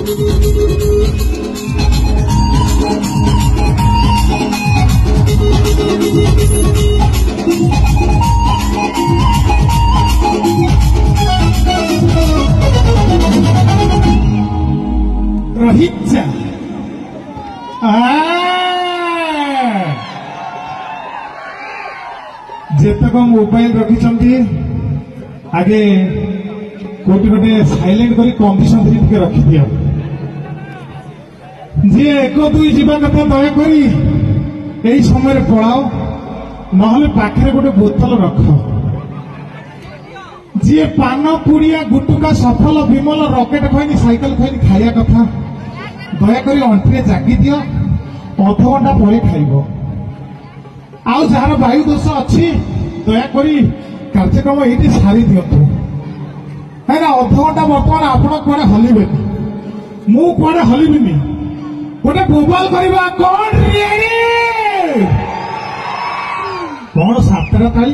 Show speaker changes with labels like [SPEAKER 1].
[SPEAKER 1] ରହିଛା ଯେତେକ ମୋବାଇଲ ରଖିଛନ୍ତି ଆଗେ କୋଉଠି ଗୋଟେ ସାଇଲେଣ୍ଟ କରି କଣ୍ଡିସନ ଟିକେ ରଖିଦିଅ। ଯିଏ 1 2 ଯିବା କଥା ଦୟାକରି এই ସମୟରେ ପଳାଅ, ନହେଲେ ପାଖରେ ଗୋଟେ ବୋତଲ ରଖ। ଯିଏ ପାନ ପୁଡ଼ିଆ ଗୁଟୁକା ସଫଲ ବିମଲ ରକେଟ ଖଇନି ସାଇକେଲ ଖଇନି ଖାଇବା କଥା ଦୟାକରି ଅଣ୍ଟିରେ ଜାଗି ଦିଅ, ଅଧଘଣ୍ଟା ପରେ ଖାଇବ। ଆଉ ଯାହାର ବାୟୁ ଦୋଷ ଅଛି ଦୟାକରି କାର୍ଯ୍ୟକ୍ରମ ଏଇଠି ସାରି ଦିଅନ୍ତୁ। କାହିଁକିନା ଅଧଘଣ୍ଟା ବର୍ତ୍ତମାନ ଆପଣ କୁଆଡେ ହଲିବେନି, ମୁଁ କୁଆଡେ ହଲିବିନି। ଗୋଟେ ବୋବାଲ କରିବା କଣ 7ଟା ତାଳି